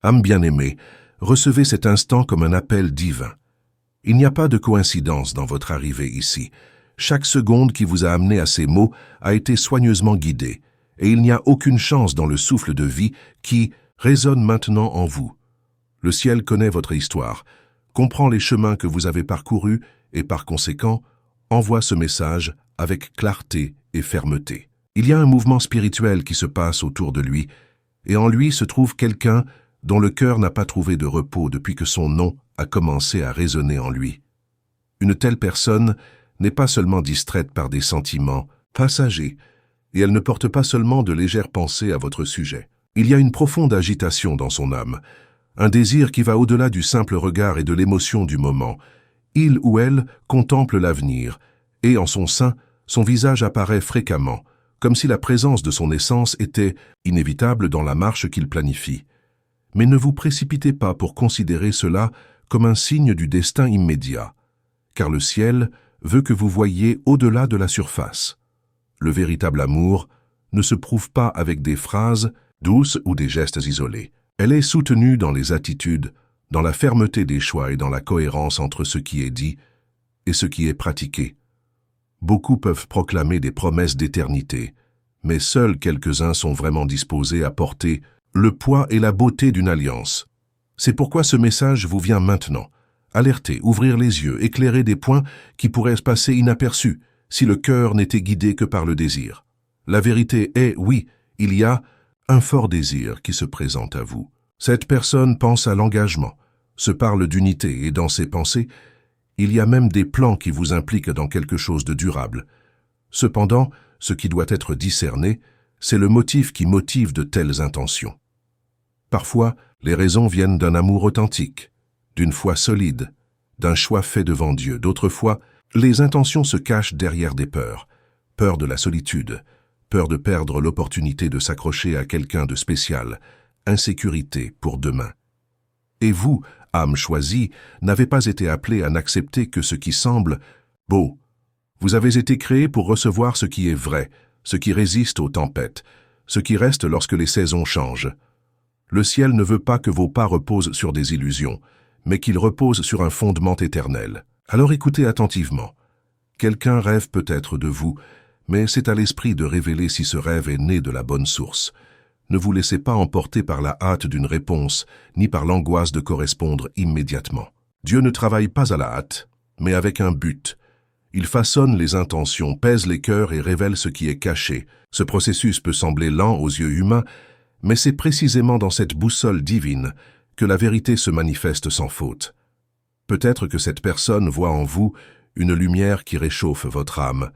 Âme bien-aimée, recevez cet instant comme un appel divin. Il n'y a pas de coïncidence dans votre arrivée ici. Chaque seconde qui vous a amené à ces mots a été soigneusement guidée, et il n'y a aucune chance dans le souffle de vie qui résonne maintenant en vous. Le ciel connaît votre histoire, comprend les chemins que vous avez parcourus et par conséquent, envoie ce message avec clarté et fermeté. Il y a un mouvement spirituel qui se passe autour de lui, et en lui se trouve quelqu'un dont le cœur n'a pas trouvé de repos depuis que son nom a commencé à résonner en lui. Une telle personne n'est pas seulement distraite par des sentiments passagers, et elle ne porte pas seulement de légères pensées à votre sujet. Il y a une profonde agitation dans son âme, un désir qui va au-delà du simple regard et de l'émotion du moment. Il ou elle contemple l'avenir, et en son sein, son visage apparaît fréquemment, comme si la présence de son essence était inévitable dans la marche qu'il planifie. Mais ne vous précipitez pas pour considérer cela comme un signe du destin immédiat, car le ciel veut que vous voyiez au-delà de la surface. Le véritable amour ne se prouve pas avec des phrases douces ou des gestes isolés. Elle est soutenue dans les attitudes, dans la fermeté des choix et dans la cohérence entre ce qui est dit et ce qui est pratiqué. Beaucoup peuvent proclamer des promesses d'éternité, mais seuls quelques-uns sont vraiment disposés à porter le poids et la beauté d'une alliance. C'est pourquoi ce message vous vient maintenant. Alerter, ouvrir les yeux, éclairer des points qui pourraient se passer inaperçus si le cœur n'était guidé que par le désir. La vérité est, oui, il y a un fort désir qui se présente à vous. Cette personne pense à l'engagement, se parle d'unité et dans ses pensées, il y a même des plans qui vous impliquent dans quelque chose de durable. Cependant, ce qui doit être discerné, c'est le motif qui motive de telles intentions. Parfois, les raisons viennent d'un amour authentique, d'une foi solide, d'un choix fait devant Dieu. D'autres fois, les intentions se cachent derrière des peurs. Peur de la solitude, peur de perdre l'opportunité de s'accrocher à quelqu'un de spécial, insécurité pour demain. Et vous, âme choisie, n'avez pas été appelée à n'accepter que ce qui semble beau. Vous avez été créé pour recevoir ce qui est vrai, ce qui résiste aux tempêtes, ce qui reste lorsque les saisons changent. Le ciel ne veut pas que vos pas reposent sur des illusions, mais qu'ils reposent sur un fondement éternel. Alors écoutez attentivement. Quelqu'un rêve peut-être de vous, mais c'est à l'esprit de révéler si ce rêve est né de la bonne source. Ne vous laissez pas emporter par la hâte d'une réponse, ni par l'angoisse de correspondre immédiatement. Dieu ne travaille pas à la hâte, mais avec un but. Il façonne les intentions, pèse les cœurs et révèle ce qui est caché. Ce processus peut sembler lent aux yeux humains, mais c'est précisément dans cette boussole divine que la vérité se manifeste sans faute. Peut-être que cette personne voit en vous une lumière qui réchauffe votre âme,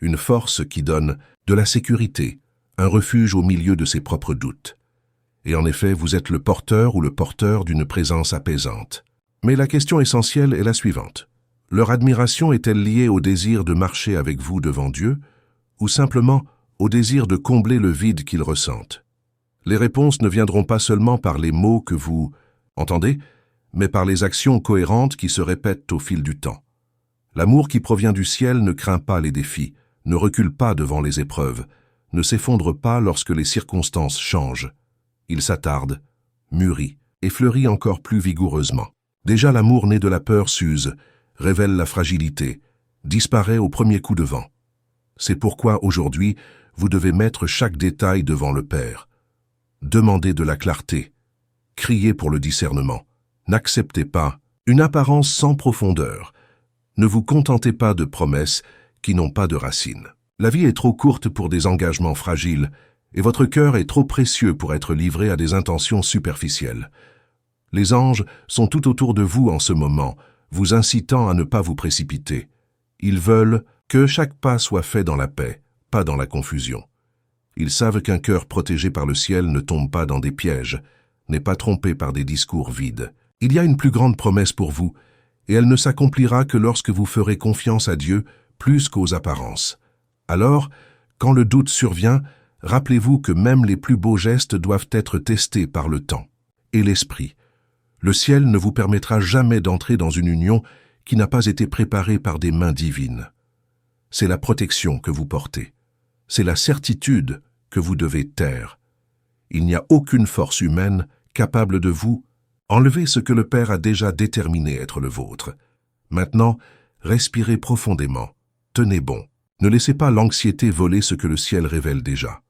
une force qui donne de la sécurité, un refuge au milieu de ses propres doutes. Et en effet, vous êtes le porteur ou le porteur d'une présence apaisante. Mais la question essentielle est la suivante. Leur admiration est-elle liée au désir de marcher avec vous devant Dieu, ou simplement au désir de combler le vide qu'ils ressentent? Les réponses ne viendront pas seulement par les mots que vous entendez, mais par les actions cohérentes qui se répètent au fil du temps. L'amour qui provient du ciel ne craint pas les défis, ne recule pas devant les épreuves, ne s'effondre pas lorsque les circonstances changent. Il s'attarde, mûrit et fleurit encore plus vigoureusement. Déjà l'amour né de la peur s'use, révèle la fragilité, disparaît au premier coup de vent. C'est pourquoi aujourd'hui, vous devez mettre chaque détail devant le Père. Demandez de la clarté, criez pour le discernement. N'acceptez pas une apparence sans profondeur. Ne vous contentez pas de promesses qui n'ont pas de racines. La vie est trop courte pour des engagements fragiles, et votre cœur est trop précieux pour être livré à des intentions superficielles. Les anges sont tout autour de vous en ce moment, vous incitant à ne pas vous précipiter. Ils veulent que chaque pas soit fait dans la paix, pas dans la confusion. Ils savent qu'un cœur protégé par le ciel ne tombe pas dans des pièges, n'est pas trompé par des discours vides. Il y a une plus grande promesse pour vous, et elle ne s'accomplira que lorsque vous ferez confiance à Dieu plus qu'aux apparences. Alors, quand le doute survient, rappelez-vous que même les plus beaux gestes doivent être testés par le temps et l'esprit. Le ciel ne vous permettra jamais d'entrer dans une union qui n'a pas été préparée par des mains divines. C'est la protection que vous portez. C'est la certitude que vous devez taire. Il n'y a aucune force humaine capable de vous. Enlevez ce que le Père a déjà déterminé être le vôtre. Maintenant, respirez profondément. Tenez bon. Ne laissez pas l'anxiété voler ce que le ciel révèle déjà.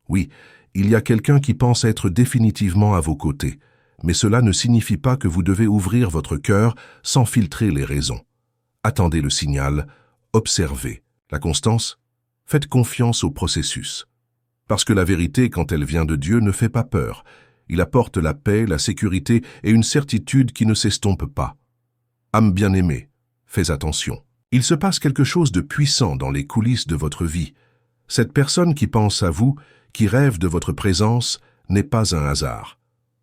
Oui, il y a quelqu'un qui pense être définitivement à vos côtés, mais cela ne signifie pas que vous devez ouvrir votre cœur sans filtrer les raisons. Attendez le signal, observez. La constance? Faites confiance au processus. Parce que la vérité, quand elle vient de Dieu, ne fait pas peur. Il apporte la paix, la sécurité et une certitude qui ne s'estompe pas. Âme bien-aimée, fais attention. Il se passe quelque chose de puissant dans les coulisses de votre vie. Cette personne qui pense à vous, qui rêve de votre présence, n'est pas un hasard.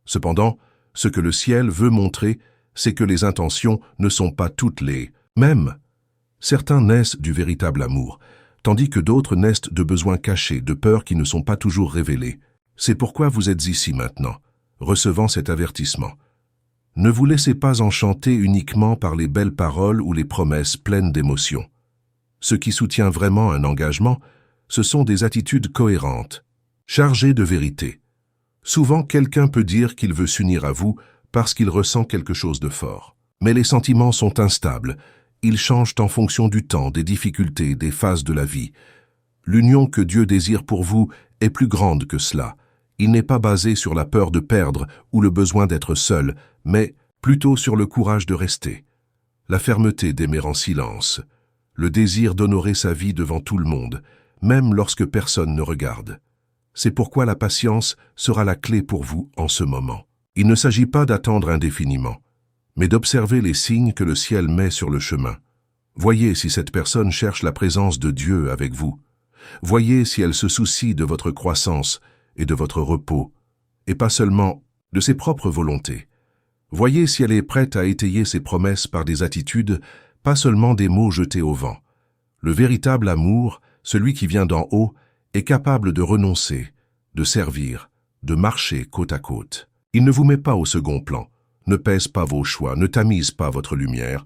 Cependant, ce que le ciel veut montrer, c'est que les intentions ne sont pas toutes les mêmes. Certains naissent du véritable amour, tandis que d'autres naissent de besoins cachés, de peurs qui ne sont pas toujours révélées. C'est pourquoi vous êtes ici maintenant, recevant cet avertissement. Ne vous laissez pas enchanter uniquement par les belles paroles ou les promesses pleines d'émotions. Ce qui soutient vraiment un engagement, ce sont des attitudes cohérentes, chargées de vérité. Souvent, quelqu'un peut dire qu'il veut s'unir à vous parce qu'il ressent quelque chose de fort. Mais les sentiments sont instables. Ils changent en fonction du temps, des difficultés, des phases de la vie. L'union que Dieu désire pour vous est plus grande que cela. Il n'est pas basé sur la peur de perdre ou le besoin d'être seul, mais plutôt sur le courage de rester, la fermeté d'aimer en silence, le désir d'honorer sa vie devant tout le monde, même lorsque personne ne regarde. C'est pourquoi la patience sera la clé pour vous en ce moment. Il ne s'agit pas d'attendre indéfiniment, mais d'observer les signes que le ciel met sur le chemin. Voyez si cette personne cherche la présence de Dieu avec vous. Voyez si elle se soucie de votre croissance et de votre repos, et pas seulement de ses propres volontés. Voyez si elle est prête à étayer ses promesses par des attitudes, pas seulement des mots jetés au vent. Le véritable amour, celui qui vient d'en haut, est capable de renoncer, de servir, de marcher côte à côte. Il ne vous met pas au second plan, ne pèse pas vos choix, ne tamise pas votre lumière.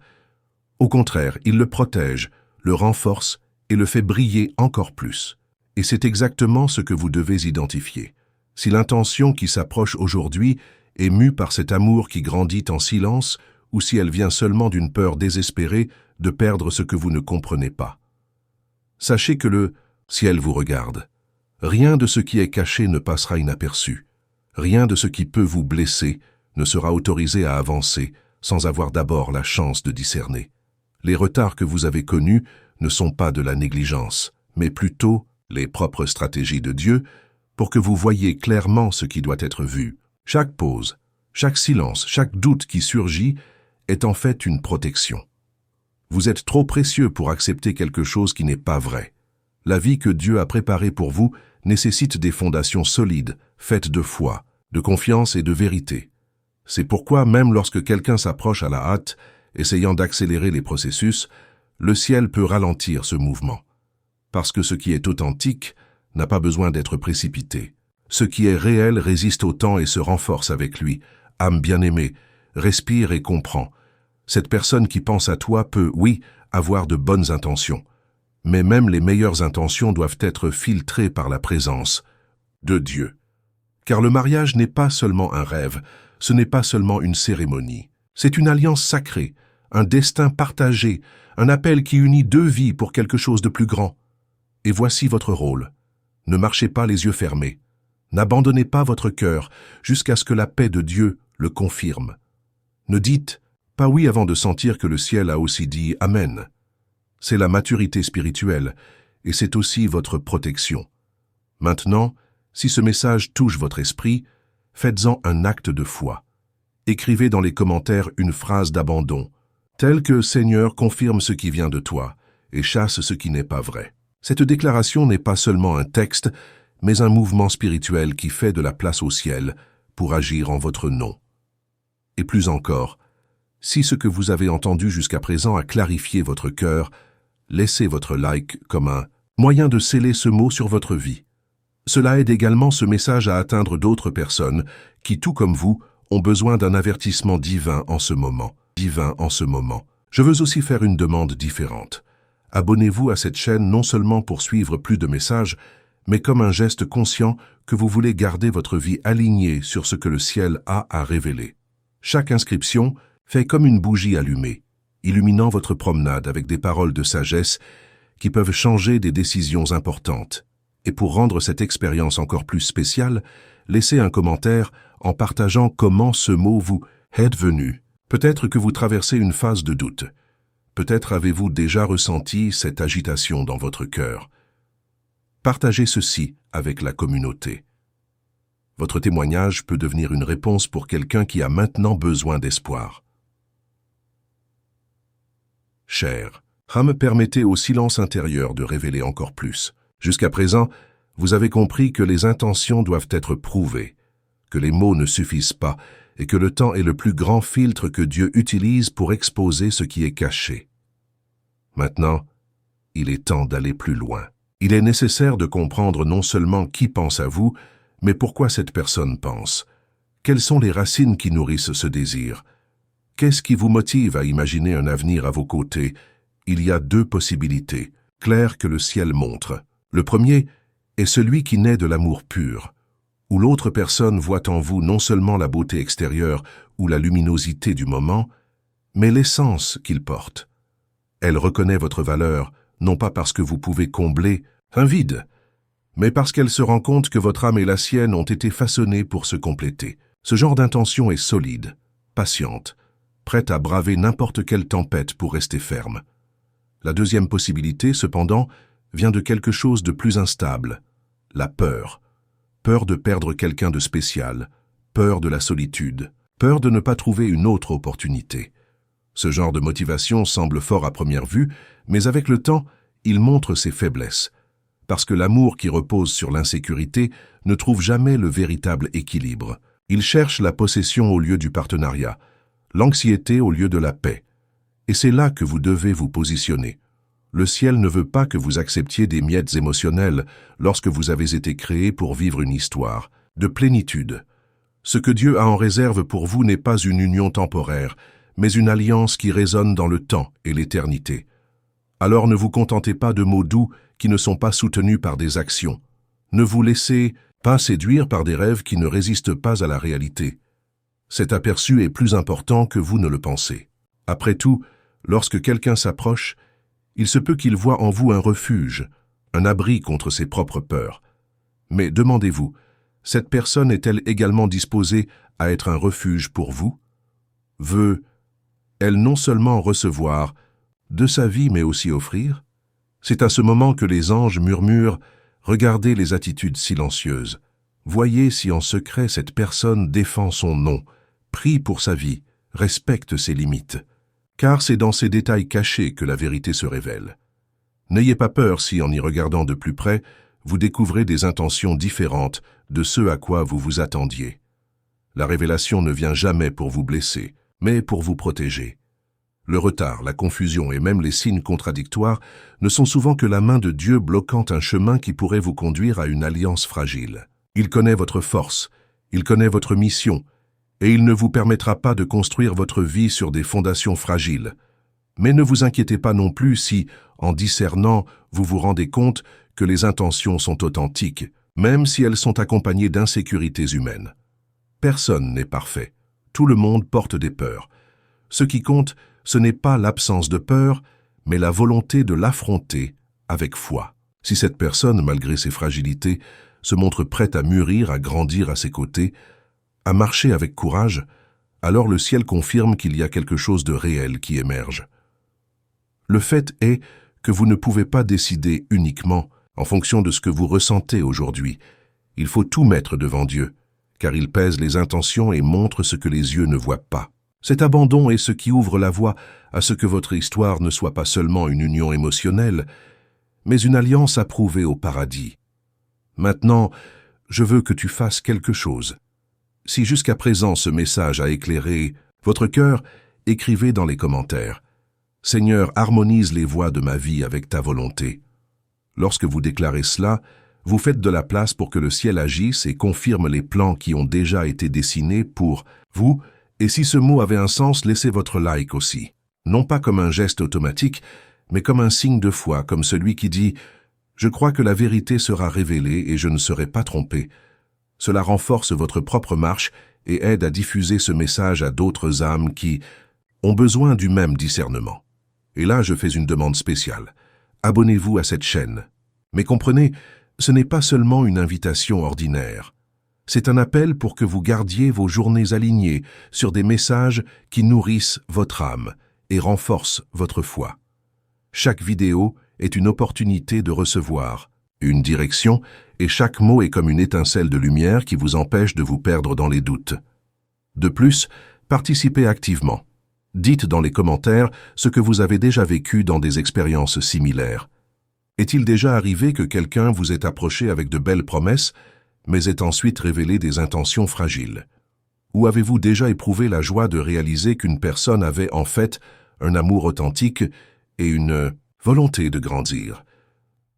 Au contraire, il le protège, le renforce et le fait briller encore plus. Et c'est exactement ce que vous devez identifier. Si l'intention qui s'approche aujourd'hui est mue par cet amour qui grandit en silence, ou si elle vient seulement d'une peur désespérée de perdre ce que vous ne comprenez pas. Sachez que le ciel vous regarde. Rien de ce qui est caché ne passera inaperçu. Rien de ce qui peut vous blesser ne sera autorisé à avancer sans avoir d'abord la chance de discerner. Les retards que vous avez connus ne sont pas de la négligence, mais plutôt les propres stratégies de Dieu pour que vous voyiez clairement ce qui doit être vu. Chaque pause, chaque silence, chaque doute qui surgit est en fait une protection. Vous êtes trop précieux pour accepter quelque chose qui n'est pas vrai. La vie que Dieu a préparée pour vous nécessite des fondations solides, faites de foi, de confiance et de vérité. C'est pourquoi même lorsque quelqu'un s'approche à la hâte, essayant d'accélérer les processus, le ciel peut ralentir ce mouvement. Parce que ce qui est authentique n'a pas besoin d'être précipité. Ce qui est réel résiste au temps et se renforce avec lui. Âme bien-aimée, respire et comprends. Cette personne qui pense à toi peut, oui, avoir de bonnes intentions. Mais même les meilleures intentions doivent être filtrées par la présence de Dieu. Car le mariage n'est pas seulement un rêve, ce n'est pas seulement une cérémonie. C'est une alliance sacrée, un destin partagé, un appel qui unit deux vies pour quelque chose de plus grand. Et voici votre rôle. Ne marchez pas les yeux fermés. N'abandonnez pas votre cœur jusqu'à ce que la paix de Dieu le confirme. Ne dites pas oui avant de sentir que le ciel a aussi dit « Amen ». C'est la maturité spirituelle et c'est aussi votre protection. Maintenant, si ce message touche votre esprit, faites-en un acte de foi. Écrivez dans les commentaires une phrase d'abandon, telle que « Seigneur, confirme ce qui vient de toi et chasse ce qui n'est pas vrai ». Cette déclaration n'est pas seulement un texte, mais un mouvement spirituel qui fait de la place au ciel pour agir en votre nom. Et plus encore, si ce que vous avez entendu jusqu'à présent a clarifié votre cœur, laissez votre like comme un moyen de sceller ce mot sur votre vie. Cela aide également ce message à atteindre d'autres personnes qui, tout comme vous, ont besoin d'un avertissement divin en ce moment. Je veux aussi faire une demande différente. Abonnez-vous à cette chaîne non seulement pour suivre plus de messages, mais comme un geste conscient que vous voulez garder votre vie alignée sur ce que le ciel a à révéler. Chaque inscription fait comme une bougie allumée, illuminant votre promenade avec des paroles de sagesse qui peuvent changer des décisions importantes. Et pour rendre cette expérience encore plus spéciale, laissez un commentaire en partageant comment ce mot vous est venu. Peut-être que vous traversez une phase de doute. Peut-être avez-vous déjà ressenti cette agitation dans votre cœur. Partagez ceci avec la communauté. Votre témoignage peut devenir une réponse pour quelqu'un qui a maintenant besoin d'espoir. Cher, permettez au silence intérieur de révéler encore plus. Jusqu'à présent, vous avez compris que les intentions doivent être prouvées, que les mots ne suffisent pas et que le temps est le plus grand filtre que Dieu utilise pour exposer ce qui est caché. Maintenant, il est temps d'aller plus loin. Il est nécessaire de comprendre non seulement qui pense à vous, mais pourquoi cette personne pense. Quelles sont les racines qui nourrissent ce désir? Qu'est-ce qui vous motive à imaginer un avenir à vos côtés? Il y a deux possibilités, claires que le ciel montre. Le premier est celui qui naît de l'amour pur, où l'autre personne voit en vous non seulement la beauté extérieure ou la luminosité du moment, mais l'essence qu'il porte. Elle reconnaît votre valeur, non pas parce que vous pouvez combler un vide, mais parce qu'elle se rend compte que votre âme et la sienne ont été façonnées pour se compléter. Ce genre d'intention est solide, patiente, prête à braver n'importe quelle tempête pour rester ferme. La deuxième possibilité, cependant, vient de quelque chose de plus instable, la peur. Peur de perdre quelqu'un de spécial, peur de la solitude, peur de ne pas trouver une autre opportunité. Ce genre de motivation semble fort à première vue, mais avec le temps, il montre ses faiblesses, parce que l'amour qui repose sur l'insécurité ne trouve jamais le véritable équilibre. Il cherche la possession au lieu du partenariat, l'anxiété au lieu de la paix. Et c'est là que vous devez vous positionner. Le ciel ne veut pas que vous acceptiez des miettes émotionnelles lorsque vous avez été créé pour vivre une histoire de plénitude. Ce que Dieu a en réserve pour vous n'est pas une union temporaire, mais une alliance qui résonne dans le temps et l'éternité. Alors ne vous contentez pas de mots doux qui ne sont pas soutenus par des actions. Ne vous laissez pas séduire par des rêves qui ne résistent pas à la réalité. Cet aperçu est plus important que vous ne le pensez. Après tout, lorsque quelqu'un s'approche, il se peut qu'il voie en vous un refuge, un abri contre ses propres peurs. Mais demandez-vous, cette personne est-elle également disposée à être un refuge pour vous? Veut-elle non seulement recevoir de sa vie mais aussi offrir? C'est à ce moment que les anges murmurent « Regardez les attitudes silencieuses. Voyez si en secret cette personne défend son nom, prie pour sa vie, respecte ses limites. » Car c'est dans ces détails cachés que la vérité se révèle. N'ayez pas peur si, en y regardant de plus près, vous découvrez des intentions différentes de ce à quoi vous vous attendiez. La révélation ne vient jamais pour vous blesser, mais pour vous protéger. Le retard, la confusion et même les signes contradictoires ne sont souvent que la main de Dieu bloquant un chemin qui pourrait vous conduire à une alliance fragile. Il connaît votre force, il connaît votre mission, et il ne vous permettra pas de construire votre vie sur des fondations fragiles. Mais ne vous inquiétez pas non plus si, en discernant, vous vous rendez compte que les intentions sont authentiques, même si elles sont accompagnées d'insécurités humaines. Personne n'est parfait. Tout le monde porte des peurs. Ce qui compte, ce n'est pas l'absence de peur, mais la volonté de l'affronter avec foi. Si cette personne, malgré ses fragilités, se montre prête à mûrir, à grandir à ses côtés, à marcher avec courage, alors le ciel confirme qu'il y a quelque chose de réel qui émerge. Le fait est que vous ne pouvez pas décider uniquement en fonction de ce que vous ressentez aujourd'hui. Il faut tout mettre devant Dieu, car il pèse les intentions et montre ce que les yeux ne voient pas. Cet abandon est ce qui ouvre la voie à ce que votre histoire ne soit pas seulement une union émotionnelle, mais une alliance approuvée au paradis. Maintenant, je veux que tu fasses quelque chose. Si jusqu'à présent ce message a éclairé votre cœur, écrivez dans les commentaires « Seigneur, harmonise les voies de ma vie avec ta volonté ». Lorsque vous déclarez cela, vous faites de la place pour que le ciel agisse et confirme les plans qui ont déjà été dessinés pour vous. Et si ce mot avait un sens, laissez votre like aussi. Non pas comme un geste automatique, mais comme un signe de foi, comme celui qui dit « Je crois que la vérité sera révélée et je ne serai pas trompé. Cela renforce votre propre marche et aide à diffuser ce message à d'autres âmes qui ont besoin du même discernement. Et là, je fais une demande spéciale. Abonnez-vous à cette chaîne. Mais comprenez, ce n'est pas seulement une invitation ordinaire. C'est un appel pour que vous gardiez vos journées alignées sur des messages qui nourrissent votre âme et renforcent votre foi. Chaque vidéo est une opportunité de recevoir une direction et chaque mot est comme une étincelle de lumière qui vous empêche de vous perdre dans les doutes. De plus, participez activement. Dites dans les commentaires ce que vous avez déjà vécu dans des expériences similaires. Est-il déjà arrivé que quelqu'un vous ait approché avec de belles promesses, mais ait ensuite révélé des intentions fragiles? Ou avez-vous déjà éprouvé la joie de réaliser qu'une personne avait en fait un amour authentique et une volonté de grandir?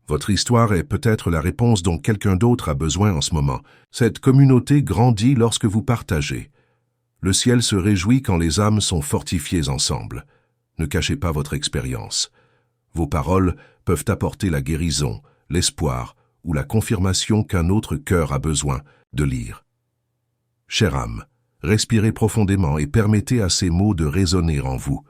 Votre histoire est peut-être la réponse dont quelqu'un d'autre a besoin en ce moment. Cette communauté grandit lorsque vous partagez. Le ciel se réjouit quand les âmes sont fortifiées ensemble. Ne cachez pas votre expérience. Vos paroles peuvent apporter la guérison, l'espoir ou la confirmation qu'un autre cœur a besoin de lire. Chère âme, respirez profondément et permettez à ces mots de résonner en vous.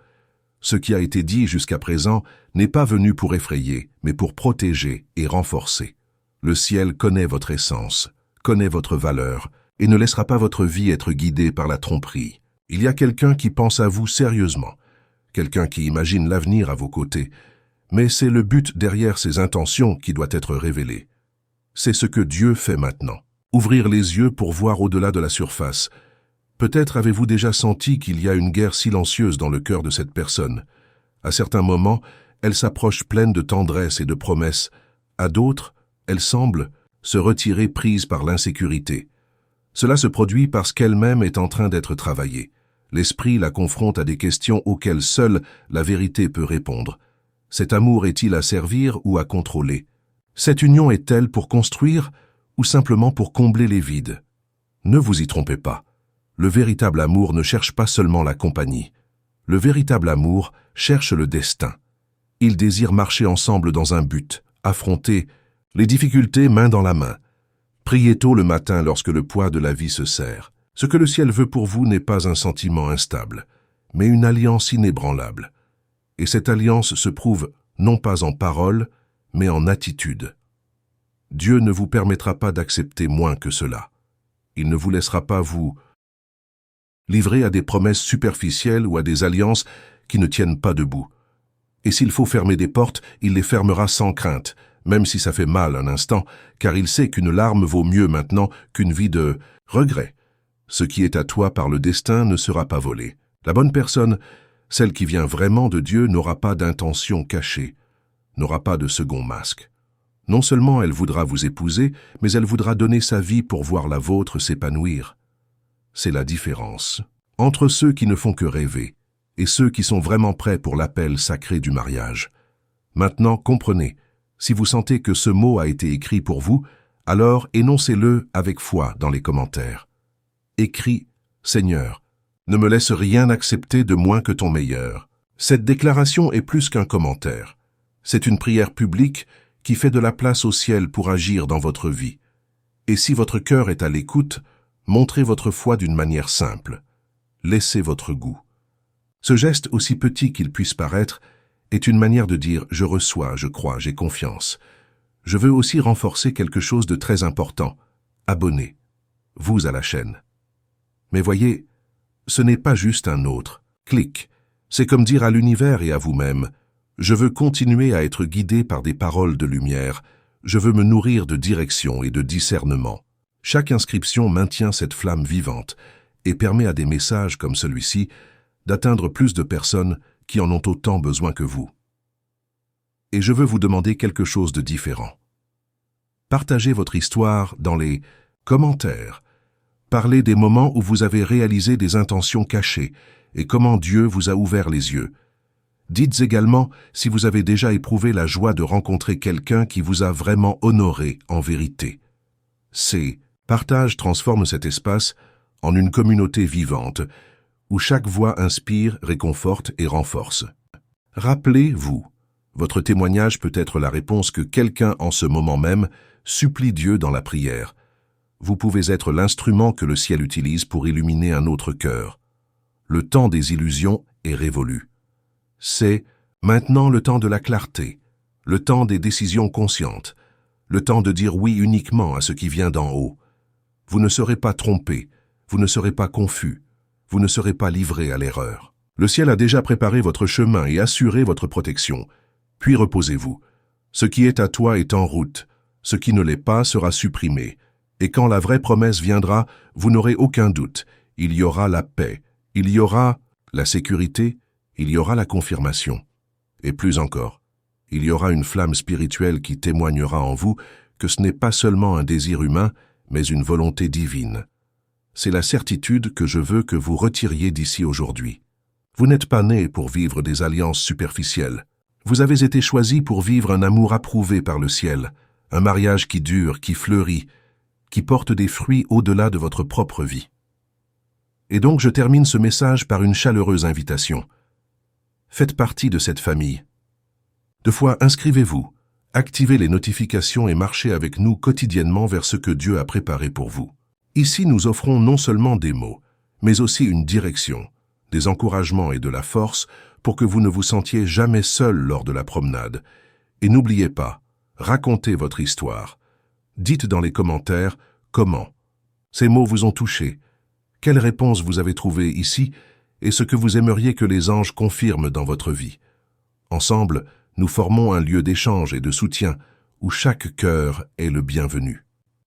Ce qui a été dit jusqu'à présent n'est pas venu pour effrayer, mais pour protéger et renforcer. Le ciel connaît votre essence, connaît votre valeur, et ne laissera pas votre vie être guidée par la tromperie. Il y a quelqu'un qui pense à vous sérieusement, quelqu'un qui imagine l'avenir à vos côtés, mais c'est le but derrière ses intentions qui doit être révélé. C'est ce que Dieu fait maintenant. Ouvrir les yeux pour voir au-delà de la surface. Peut-être avez-vous déjà senti qu'il y a une guerre silencieuse dans le cœur de cette personne. À certains moments, elle s'approche pleine de tendresse et de promesses. À d'autres, elle semble se retirer prise par l'insécurité. Cela se produit parce qu'elle-même est en train d'être travaillée. L'esprit la confronte à des questions auxquelles seule la vérité peut répondre. Cet amour est-il à servir ou à contrôler? Cette union est-elle pour construire ou simplement pour combler les vides? Ne vous y trompez pas. Le véritable amour ne cherche pas seulement la compagnie. Le véritable amour cherche le destin. Il désire marcher ensemble dans un but, affronter les difficultés main dans la main. Priez tôt le matin lorsque le poids de la vie se serre. Ce que le ciel veut pour vous n'est pas un sentiment instable, mais une alliance inébranlable. Et cette alliance se prouve non pas en parole, mais en attitude. Dieu ne vous permettra pas d'accepter moins que cela. Il ne vous laissera pas vous livrer à des promesses superficielles ou à des alliances qui ne tiennent pas debout. Et s'il faut fermer des portes, il les fermera sans crainte, même si ça fait mal un instant, car il sait qu'une larme vaut mieux maintenant qu'une vie de regret. Ce qui est à toi par le destin ne sera pas volé. La bonne personne, celle qui vient vraiment de Dieu, n'aura pas d'intention cachée, n'aura pas de second masque. Non seulement elle voudra vous épouser, mais elle voudra donner sa vie pour voir la vôtre s'épanouir. C'est la différence entre ceux qui ne font que rêver et ceux qui sont vraiment prêts pour l'appel sacré du mariage. Maintenant, comprenez, si vous sentez que ce mot a été écrit pour vous, alors énoncez-le avec foi dans les commentaires. Écris, Seigneur, ne me laisse rien accepter de moins que ton meilleur. Cette déclaration est plus qu'un commentaire. C'est une prière publique qui fait de la place au ciel pour agir dans votre vie. Et si votre cœur est à l'écoute, montrez votre foi d'une manière simple. Laissez votre goût. Ce geste, aussi petit qu'il puisse paraître, est une manière de dire « je reçois, je crois, j'ai confiance ». Je veux aussi renforcer quelque chose de très important. Abonnez, vous à la chaîne. Mais voyez, ce n'est pas juste un autre. Clique. C'est comme dire à l'univers et à vous-même « je veux continuer à être guidé par des paroles de lumière. Je veux me nourrir de direction et de discernement. » Chaque inscription maintient cette flamme vivante et permet à des messages comme celui-ci d'atteindre plus de personnes qui en ont autant besoin que vous. Et je veux vous demander quelque chose de différent. Partagez votre histoire dans les commentaires. Parlez des moments où vous avez réalisé des intentions cachées et comment Dieu vous a ouvert les yeux. Dites également si vous avez déjà éprouvé la joie de rencontrer quelqu'un qui vous a vraiment honoré en vérité. Ces partages transforment cet espace en une communauté vivante où chaque voix inspire, réconforte et renforce. Rappelez-vous, Votre témoignage peut être la réponse que quelqu'un en ce moment même supplie Dieu dans la prière. Vous pouvez être l'instrument que le ciel utilise pour illuminer un autre cœur. Le temps des illusions est révolu. C'est maintenant le temps de la clarté, le temps des décisions conscientes, le temps de dire oui uniquement à ce qui vient d'en haut. Vous ne serez pas trompé, vous ne serez pas confus, vous ne serez pas livré à l'erreur. Le ciel a déjà préparé votre chemin et assuré votre protection. Puis reposez-vous. Ce qui est à toi est en route, ce qui ne l'est pas sera supprimé. Et quand la vraie promesse viendra, vous n'aurez aucun doute. Il y aura la paix, il y aura la sécurité, il y aura la confirmation. Et plus encore, il y aura une flamme spirituelle qui témoignera en vous que ce n'est pas seulement un désir humain, mais une volonté divine. C'est la certitude que je veux que vous retiriez d'ici aujourd'hui. Vous n'êtes pas né pour vivre des alliances superficielles. Vous avez été choisi pour vivre un amour approuvé par le ciel, un mariage qui dure, qui fleurit, qui porte des fruits au-delà de votre propre vie. Et donc je termine ce message par une chaleureuse invitation. Faites partie de cette famille. De foi, inscrivez-vous, activez les notifications et marchez avec nous quotidiennement vers ce que Dieu a préparé pour vous. Ici, nous offrons non seulement des mots, mais aussi une direction, des encouragements et de la force pour que vous ne vous sentiez jamais seul lors de la promenade. Et n'oubliez pas, racontez votre histoire. Dites dans les commentaires comment ces mots vous ont touché, quelles réponses vous avez trouvées ici et ce que vous aimeriez que les anges confirment dans votre vie. Ensemble, nous formons un lieu d'échange et de soutien où chaque cœur est le bienvenu.